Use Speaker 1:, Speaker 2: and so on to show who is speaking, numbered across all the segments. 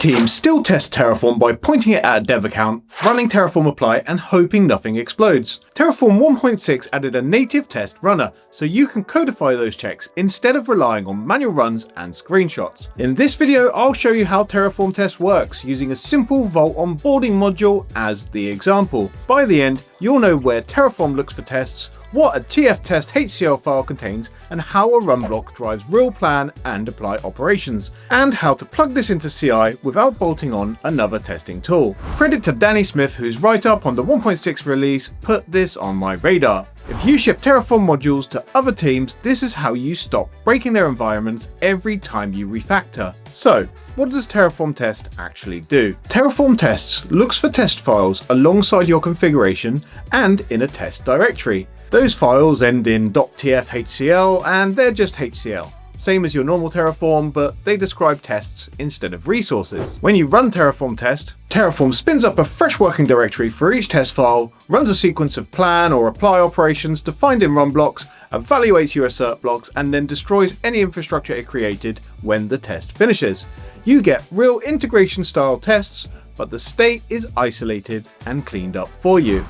Speaker 1: Most teams still test Terraform by pointing it at a dev account, running Terraform apply and hoping nothing explodes. Terraform 1.6 added a native test runner, so you can codify those checks instead of relying on manual runs and screenshots. In this video, I'll show you how Terraform test works using a simple Vault onboarding module as the example. By the end, you'll know where Terraform looks for tests, what a tftest.hcl file contains, and how a run block drives real plan and apply operations, and how to plug this into CI without bolting on another testing tool. Credit to Danny Smith, whose write-up on the 1.6 release put this on my radar. If you ship Terraform modules to other teams, this is how you stop breaking their environments every time you refactor. So, what does Terraform test actually do? Terraform tests looks for test files alongside your configuration and in a test directory. Those files end in .tfhcl and they're just HCL. Same as your normal Terraform, but they describe tests instead of resources. When you run Terraform test, Terraform spins up a fresh working directory for each test file, runs a sequence of plan or apply operations defined in run blocks, evaluates your assert blocks, and then destroys any infrastructure it created when the test finishes. You get real integration style tests, but the state is isolated and cleaned up for you.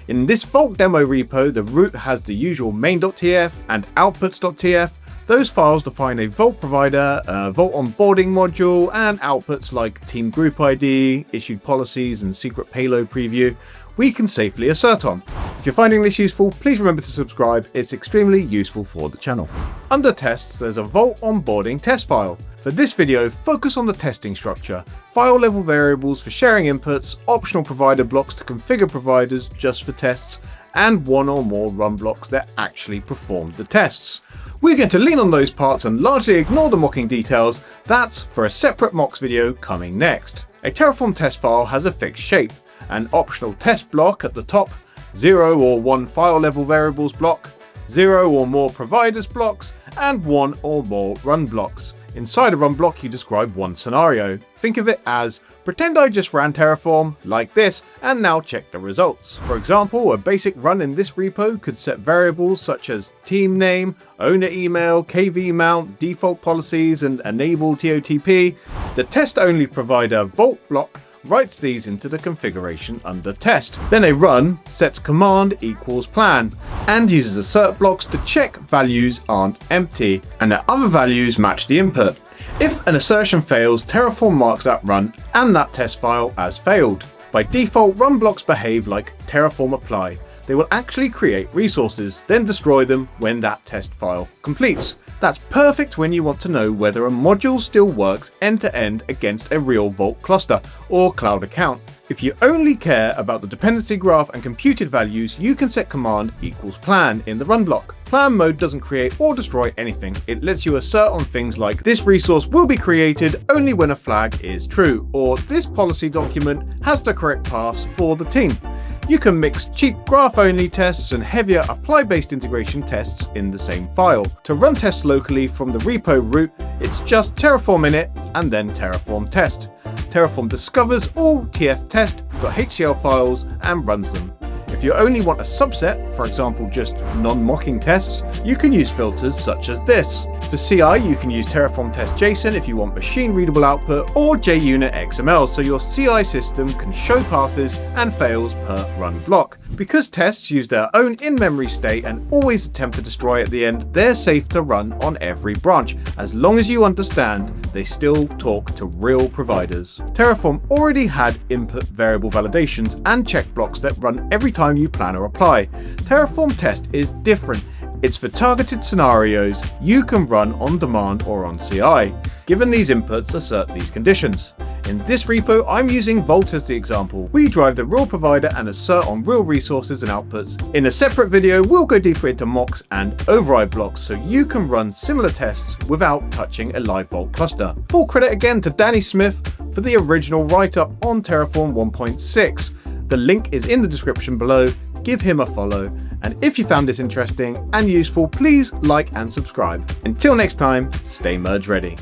Speaker 1: In this Vault demo repo, the root has the usual main.tf and outputs.tf. Those files define a Vault provider, a Vault onboarding module, and outputs like team group ID, issued policies, and secret payload preview we can safely assert on. If you're finding this useful, please remember to subscribe. It's extremely useful for the channel. Under tests, there's a Vault onboarding test file. For this video, focus on the testing structure, file level variables for sharing inputs, optional provider blocks to configure providers just for tests, and one or more run blocks that actually perform the tests. We're going to lean on those parts and largely ignore the mocking details. That's for a separate mocks video coming next. A Terraform test file has a fixed shape, an optional test block at the top, 0 or 1 file level variables block, 0 or more providers blocks, and 1 or more run blocks. Inside a run block, you describe one scenario. Think of it as, pretend I just ran Terraform like this and now check the results. For example, a basic run in this repo could set variables such as team name, owner email, KV mount, default policies, and enable TOTP. The test-only provider Vault block writes these into the configuration under test. Then a run sets command equals plan and uses assert blocks to check values aren't empty and that other values match the input. If an assertion fails, Terraform marks that run and that test file as failed. By default, run blocks behave like Terraform apply. They will actually create resources, then destroy them when that test file completes. That's perfect when you want to know whether a module still works end-to-end against a real Vault cluster or cloud account. If you only care about the dependency graph and computed values, you can set command equals plan in the run block. Plan mode doesn't create or destroy anything. It lets you assert on things like this resource will be created only when a flag is true, or this policy document has the correct paths for the team. You can mix cheap graph-only tests and heavier apply-based integration tests in the same file. To run tests locally from the repo root, it's just Terraform init and then Terraform test. Terraform discovers all tftest.hcl files and runs them. If you only want a subset, for example just non-mocking tests, you can use filters such as this. For CI, you can use Terraform test JSON if you want machine-readable output, or JUnit XML so your CI system can show passes and fails per run block. Because tests use their own in-memory state and always attempt to destroy at the end, they're safe to run on every branch, as long as you understand they still talk to real providers. Terraform already had input variable validations and check blocks that run every time you plan or apply. Terraform test is different. It's for targeted scenarios you can run on demand or on CI. Given these inputs, assert these conditions. In this repo, I'm using Vault as the example. We drive the real provider and assert on real resources and outputs. In a separate video, we'll go deeper into mocks and override blocks so you can run similar tests without touching a live Vault cluster. Full credit again to Danny Smith for the original write-up on Terraform 1.6. The link is in the description below. Give him a follow. And if you found this interesting and useful, please like and subscribe. Until next time, stay merge ready.